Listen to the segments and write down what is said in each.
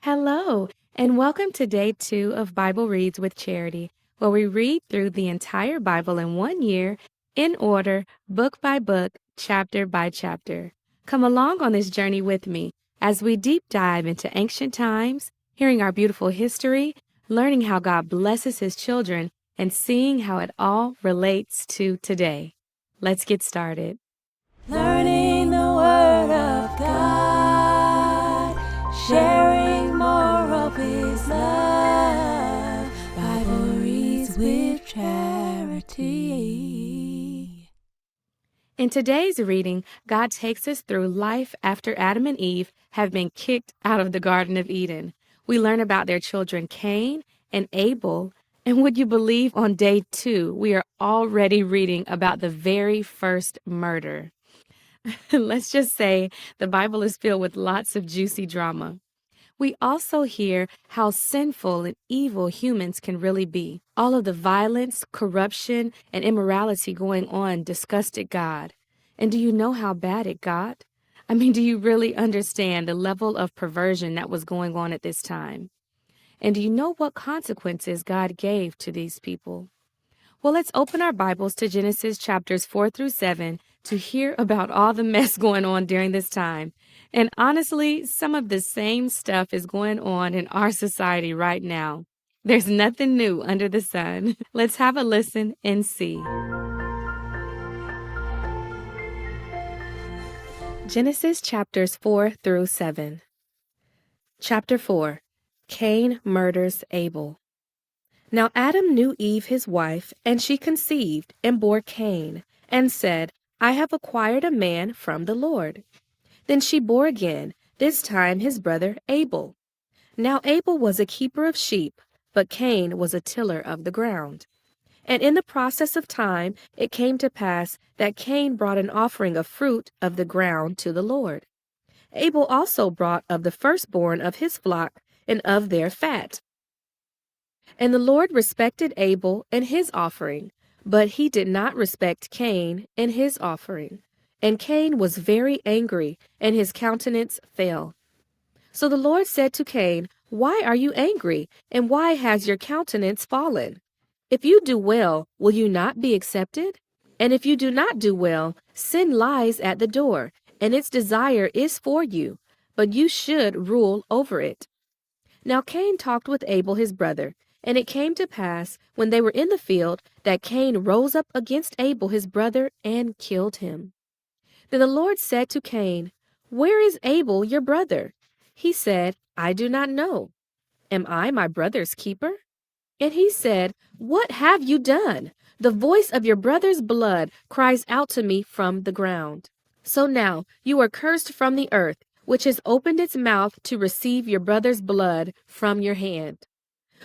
Hello, and welcome to day 2 of Bible Reads with Charity, where we read through the entire Bible in 1 year, in order, book by book, chapter by chapter. Come along on this journey with me as we deep dive into ancient times, hearing our beautiful history, learning how God blesses His children, and seeing how it all relates to today. Let's get started. Learning the Word of God, sharing more of His love. Bible Reads with Charity. In today's reading, God takes us through life after Adam and Eve have been kicked out of the Garden of Eden. We learn about their children Cain and Abel, and would you believe on day 2, we are already reading about the very first murder. Let's just say the Bible is filled with lots of juicy drama. We also hear how sinful and evil humans can really be. All of the violence, corruption, and immorality going on disgusted God. And do you know how bad it got? Do you really understand the level of perversion that was going on at this time? And do you know what consequences God gave to these people? Well, let's open our Bibles to Genesis chapters 4 through 7 to hear about all the mess going on during this time. And honestly, some of the same stuff is going on in our society right now. There's nothing new under the sun. Let's have a listen and see. Genesis chapters 4 through 7. Chapter 4. Cain murders Abel. Now Adam knew Eve his wife, and she conceived and bore Cain, and said, I have acquired a man from the Lord. Then she bore again, this time his brother Abel. Now Abel was a keeper of sheep, but Cain was a tiller of the ground. And in the process of time it came to pass that Cain brought an offering of fruit of the ground to the Lord. Abel also brought of the firstborn of his flock and of their fat. And the Lord respected Abel and his offering, but he did not respect Cain and his offering. And Cain was very angry, and his countenance fell. So the Lord said to Cain, Why are you angry, and why has your countenance fallen? If you do well, will you not be accepted? And if you do not do well, sin lies at the door, and its desire is for you, but you should rule over it. Now Cain talked with Abel his brother, and it came to pass, when they were in the field, that Cain rose up against Abel his brother and killed him. Then the Lord said to Cain, Where is Abel your brother? He said, I do not know. Am I my brother's keeper? And he said, What have you done? The voice of your brother's blood cries out to me from the ground. So now you are cursed from the earth, which has opened its mouth to receive your brother's blood from your hand.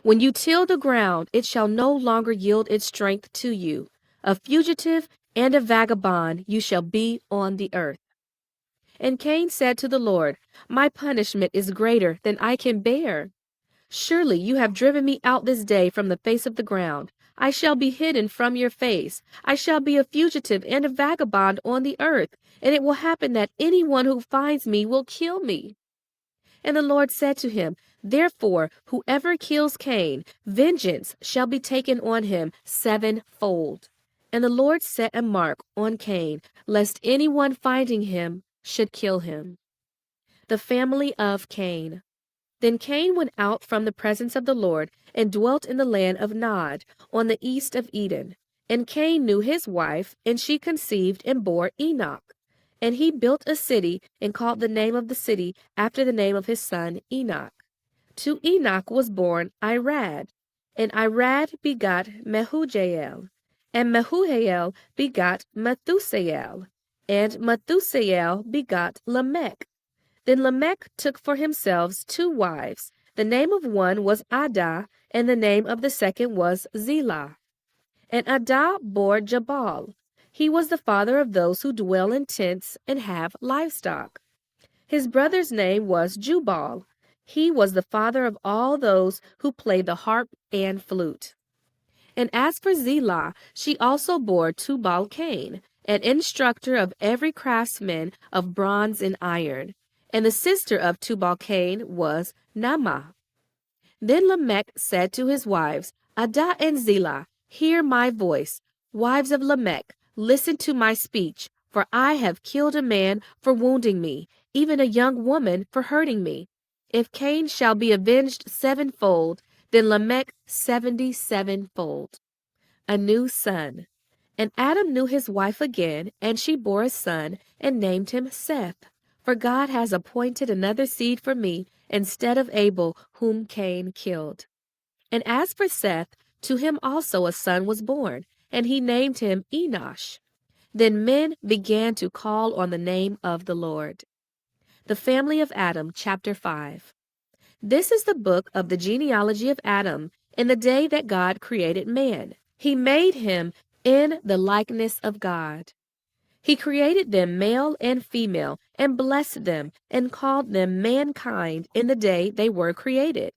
When you till the ground, it shall no longer yield its strength to you. A fugitive and a vagabond you shall be on the earth. And Cain said to the Lord, My punishment is greater than I can bear. Surely you have driven me out this day from the face of the ground. I shall be hidden from your face. I shall be a fugitive and a vagabond on the earth, and it will happen that anyone who finds me will kill me. And the Lord said to him, Therefore, whoever kills Cain, vengeance shall be taken on him sevenfold. And the Lord set a mark on Cain, lest anyone finding him should kill him. The family of Cain. Then Cain went out from the presence of the Lord and dwelt in the land of Nod, on the east of Eden. And Cain knew his wife, and she conceived and bore Enoch. And he built a city and called the name of the city after the name of his son Enoch. To Enoch was born Irad, and Irad begot Mehujael, and Mehujael begot Methusael, and Methusael begot Lamech. Then Lamech took for himself 2 wives. The name of one was Adah, and the name of the second was Zillah. And Adah bore Jabal. He was the father of those who dwell in tents and have livestock. His brother's name was Jubal. He was the father of all those who play the harp and flute. And as for Zillah, she also bore Tubal-Cain, an instructor of every craftsman of bronze and iron. and the sister of Tubal-Cain was Naamah. Then Lamech said to his wives, Adah and Zillah, hear my voice. Wives of Lamech, listen to my speech, for I have killed a man for wounding me, even a young woman for hurting me. If Cain shall be avenged sevenfold, then Lamech 77-fold. A new son. And Adam knew his wife again, and she bore a son, and named him Seth. For God has appointed another seed for me, instead of Abel, whom Cain killed. And as for Seth, to him also a son was born, and he named him Enosh. Then men began to call on the name of the Lord. The family of Adam, chapter 5. This is the book of the genealogy of Adam in the day that God created man. He made him in the likeness of God. He created them male and female, and blessed them, and called them mankind in the day they were created.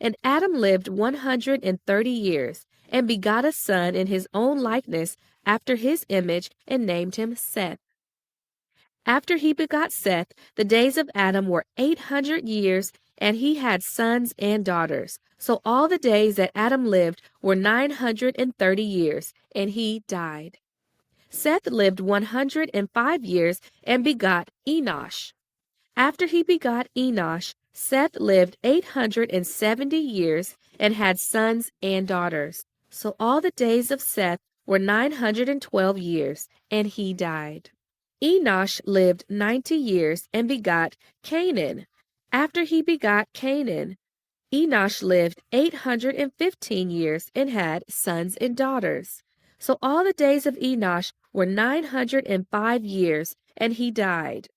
And Adam lived 130 years, and begot a son in his own likeness after his image, and named him Seth. After he begot Seth, the days of Adam were 800 years, and he had sons and daughters. So all the days that Adam lived were 930 years, and he died. Seth lived 105 years and begot Enosh. After he begot Enosh, Seth lived 870 years and had sons and daughters. So all the days of Seth were 912 years, and he died. Enosh lived 90 years and begot Canaan. After he begot Canaan, Enosh lived 815 years and had sons and daughters. So all the days of Enosh were 905 years, and he died.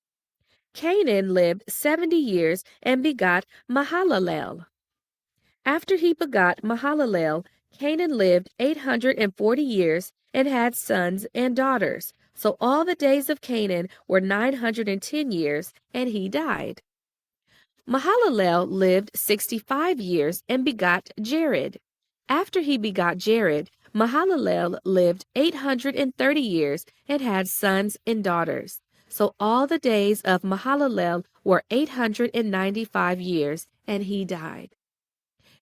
Canaan lived 70 years and begot Mahalalel. After he begot Mahalalel, Canaan lived 840 years and had sons and daughters. So all the days of Canaan were 910 years, and he died. Mahalalel lived 65 years and begot Jared. After he begot Jared, Mahalalel lived 830 years and had sons and daughters. So all the days of Mahalalel were 895 years, and he died.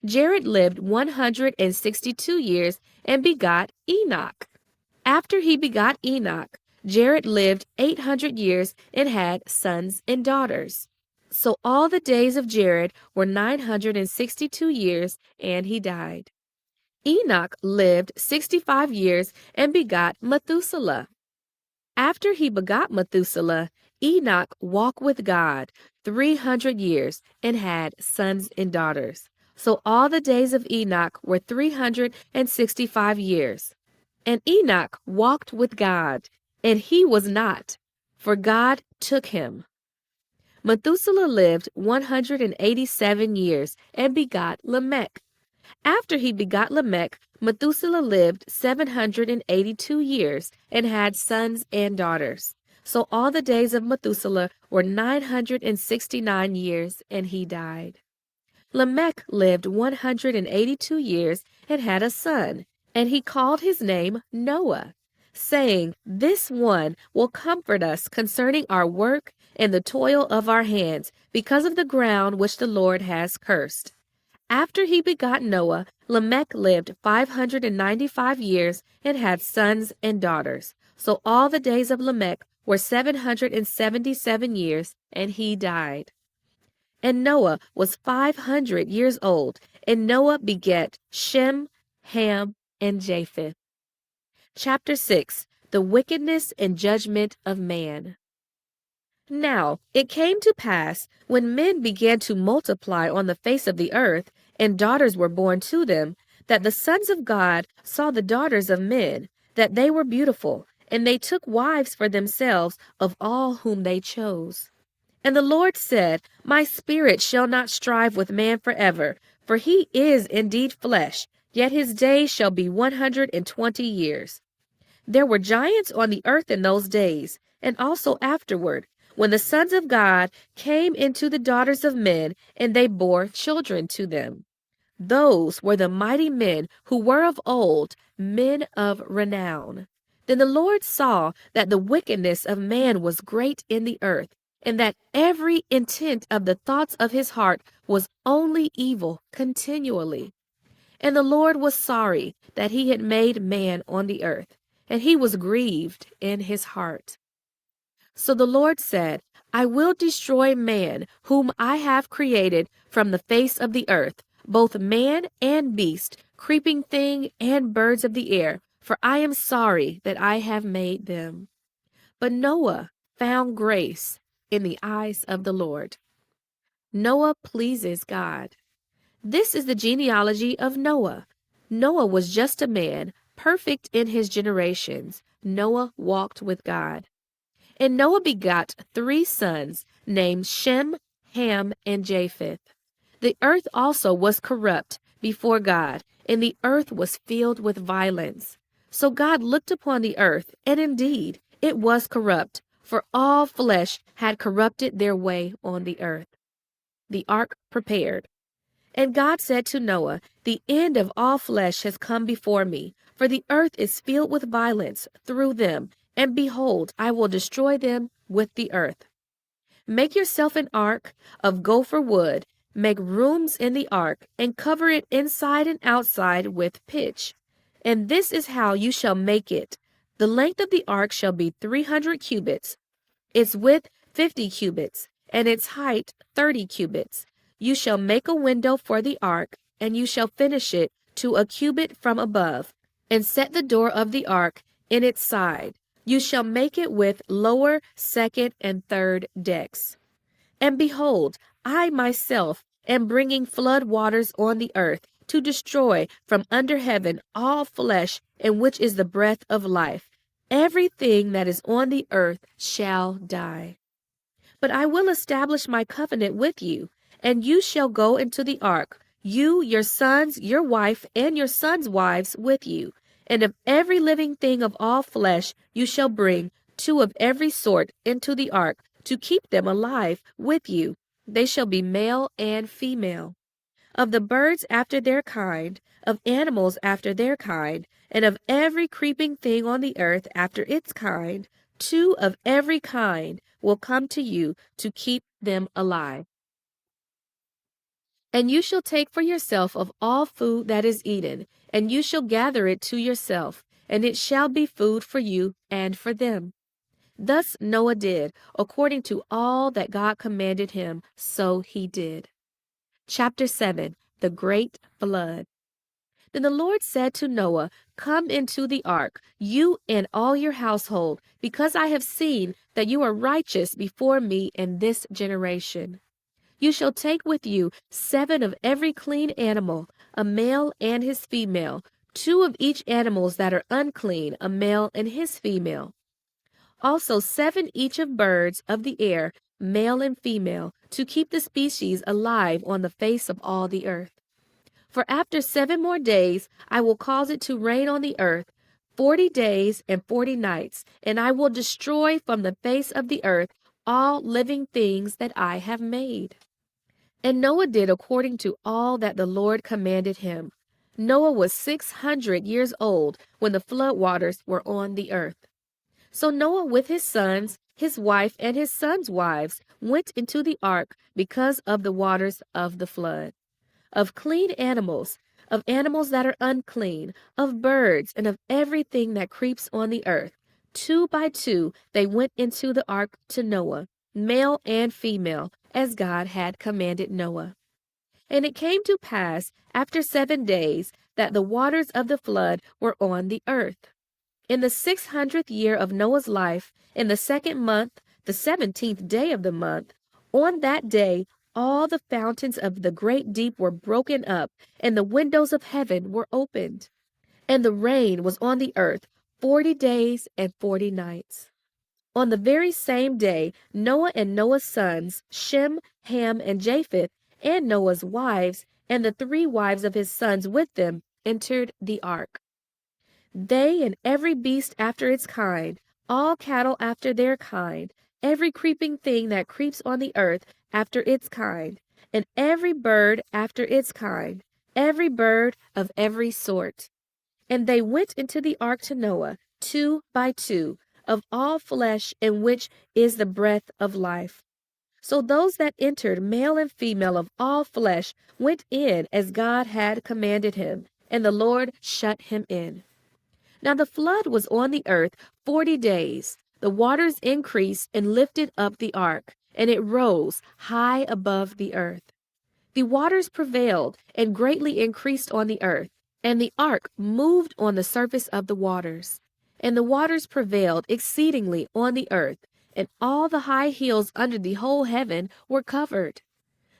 Jared lived 162 years and begot Enoch. After he begot Enoch, Jared lived 800 years and had sons and daughters. So all the days of Jared were 962 years, and he died. Enoch lived 65 years and begot Methuselah. After he begot Methuselah, Enoch walked with God 300 years and had sons and daughters. So all the days of Enoch were 365 years. And Enoch walked with God, and he was not, for God took him. Methuselah lived 187 years and begot Lamech. After he begot Lamech, Methuselah lived 782 years and had sons and daughters. So all the days of Methuselah were 969 years, and he died. Lamech lived 182 years and had a son, and he called his name Noah, saying, This one will comfort us concerning our work and the toil of our hands, because of the ground which the Lord has cursed. After he begot Noah, Lamech lived 595 years and had sons and daughters. So all the days of Lamech were 777 years, and he died. And Noah was 500 years old, and Noah begat Shem, Ham, and Japheth. Chapter 6. The Wickedness and Judgment of Man. Now it came to pass, when men began to multiply on the face of the earth, and daughters were born to them, that the sons of God saw the daughters of men, that they were beautiful, and they took wives for themselves of all whom they chose. And the Lord said, My spirit shall not strive with man forever, for he is indeed flesh, yet his days shall be 120 years. There were giants on the earth in those days, and also afterward, when the sons of God came into the daughters of men, and they bore children to them. Those were the mighty men who were of old, men of renown. Then the Lord saw that the wickedness of man was great in the earth, and that every intent of the thoughts of his heart was only evil continually. And the Lord was sorry that he had made man on the earth, and he was grieved in his heart. So the Lord said, I will destroy man whom I have created from the face of the earth, both man and beast, creeping thing and birds of the air, for I am sorry that I have made them. But Noah found grace in the eyes of the Lord. Noah pleases God. This is the genealogy of Noah. Noah was just a man, perfect in his generations. Noah walked with God. And Noah begot 3 sons named Shem, Ham, and Japheth. The earth also was corrupt before God, and the earth was filled with violence. So God looked upon the earth, and indeed it was corrupt, for all flesh had corrupted their way on the earth. The ark prepared. And God said to Noah, the end of all flesh has come before me, for the earth is filled with violence through them, and behold, I will destroy them with the earth. Make yourself an ark of gopher wood, make rooms in the ark, and cover it inside and outside with pitch. And this is how you shall make it. The length of the ark shall be 300 cubits, its width 50 cubits, and its height 30 cubits. You shall make a window for the ark, and you shall finish it to a cubit from above, and set the door of the ark in its side. You shall make it with lower, second, and third decks. And behold, I myself am bringing flood waters on the earth to destroy from under heaven all flesh in which is the breath of life. Everything that is on the earth shall die. But I will establish my covenant with you, and you shall go into the ark, you, your sons, your wife, and your sons' wives with you. And of every living thing of all flesh you shall bring 2 of every sort into the ark, to keep them alive with you. They shall be male and female. Of the birds after their kind, of animals after their kind, and of every creeping thing on the earth after its kind, 2 of every kind will come to you to keep them alive. And you shall take for yourself of all food that is eaten, and you shall gather it to yourself, and it shall be food for you and for them. Thus Noah did, according to all that God commanded him, so he did. Chapter 7. The Great Flood. Then the Lord said to Noah, Come into the ark, you and all your household, because I have seen that you are righteous before me in this generation. You shall take with you 7 of every clean animal, a male and his female, 2 of each animals that are unclean, a male and his female. Also 7 each of birds of the air, male and female, to keep the species alive on the face of all the earth. For after 7 more days I will cause it to rain on the earth, 40 days and 40 nights, and I will destroy from the face of the earth all living things that I have made. And Noah did according to all that the Lord commanded him. Noah was 600 years old when the flood waters were on the earth. So Noah with his sons, his wife, and his sons' wives went into the ark because of the waters of the flood. Of clean animals, of animals that are unclean, of birds, and of everything that creeps on the earth, 2 by 2 they went into the ark to Noah, male and female, as God had commanded Noah. And it came to pass after 7 days that the waters of the flood were on the earth. In the 600th year of Noah's life, in the 2nd month, the 17th day of the month, on that day all the fountains of the great deep were broken up, and the windows of heaven were opened. And the rain was on the earth 40 days and 40 nights. On the very same day, Noah and Noah's sons, Shem, Ham, and Japheth, and Noah's wives, and the 3 wives of his sons with them, entered the ark. They and every beast after its kind, all cattle after their kind, every creeping thing that creeps on the earth after its kind, and every bird after its kind, every bird of every sort. And they went into the ark to Noah, 2 by 2, of all flesh in which is the breath of life. So those that entered, male and female of all flesh, went in as God had commanded him, and the Lord shut him in. Now the flood was on the earth 40 days. The waters increased and lifted up the ark, and it rose high above the earth. The waters prevailed and greatly increased on the earth, and the ark moved on the surface of the waters. And the waters prevailed exceedingly on the earth, and all the high hills under the whole heaven were covered.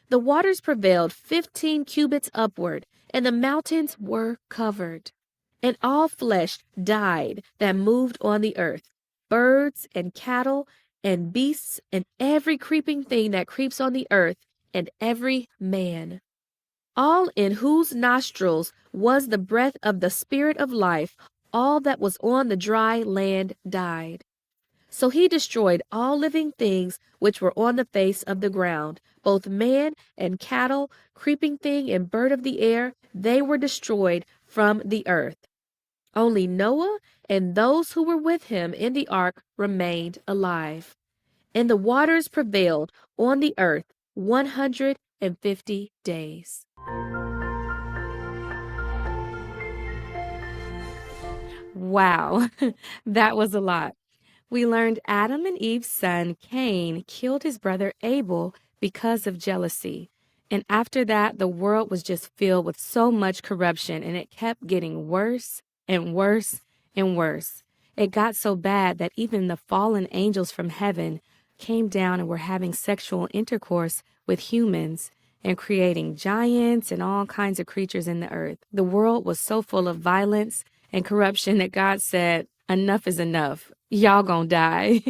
The waters prevailed 15 cubits upward, and the mountains were covered. And all flesh died that moved on the earth, birds and cattle and beasts and every creeping thing that creeps on the earth, and every man. All in whose nostrils was the breath of the Spirit of life, all that was on the dry land died. So he destroyed all living things which were on the face of the ground, both man and cattle, creeping thing and bird of the air, they were destroyed from the earth. Only Noah and those who were with him in the ark remained alive. And the waters prevailed on the earth 150 days. Wow, that was a lot. We learned Adam and Eve's son Cain killed his brother Abel because of jealousy. And after that, the world was just filled with so much corruption, and it kept getting worse and worse and worse. It got so bad that even the fallen angels from heaven came down and were having sexual intercourse with humans and creating giants and all kinds of creatures in the earth. The world was so full of violence and corruption that God said, enough is enough. Y'all gonna die.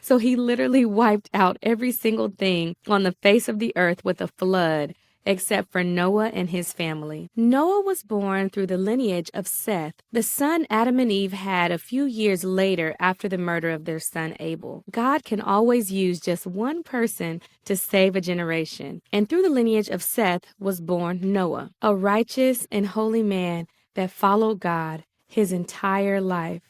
So he literally wiped out every single thing on the face of the earth with a flood, except for Noah and his family. Noah was born through the lineage of Seth, the son Adam and Eve had a few years later after the murder of their son Abel. God can always use just one person to save a generation. And through the lineage of Seth was born Noah, a righteous and holy man that followed God his entire life,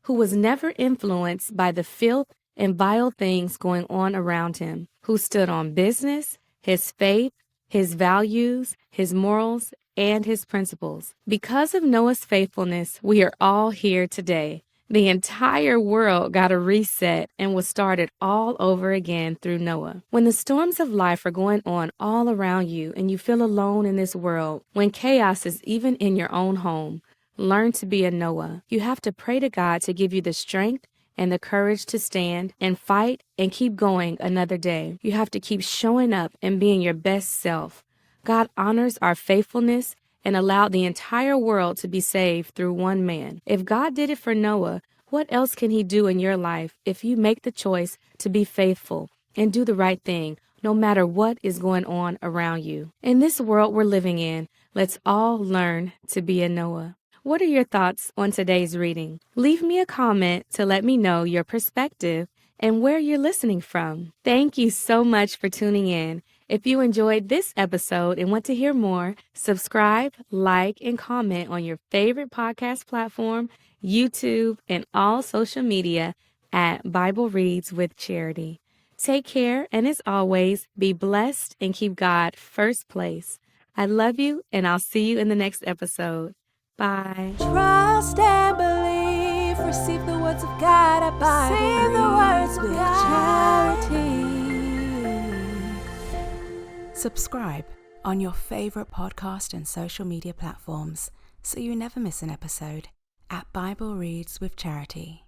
who was never influenced by the filth and vile things going on around him, who stood on business, his faith, his values, his morals, and his principles. Because of Noah's faithfulness, we are all here today. The entire world got a reset and was started all over again through Noah. When the storms of life are going on all around you and you feel alone in this world, when chaos is even in your own home, learn to be a Noah. You have to pray to God to give you the strength and the courage to stand and fight and keep going another day. You have to keep showing up and being your best self. God honors our faithfulness and allowed the entire world to be saved through one man. If God did it for Noah, what else can he do in your life if you make the choice to be faithful and do the right thing, no matter what is going on around you? In this world we're living in, let's all learn to be a Noah. What are your thoughts on today's reading? Leave me a comment to let me know your perspective and where you're listening from. Thank you so much for tuning in. If you enjoyed this episode and want to hear more, subscribe, like, and comment on your favorite podcast platform, YouTube, and all social media at Bible Reads with Charity. Take care, and as always, be blessed and keep God first place. I love you, and I'll see you in the next episode. Bye. Trust and believe. Receive the words of God at Bible Receive the words with charity. Subscribe on your favorite podcast and social media platforms so you never miss an episode at Bible Reads with Charity.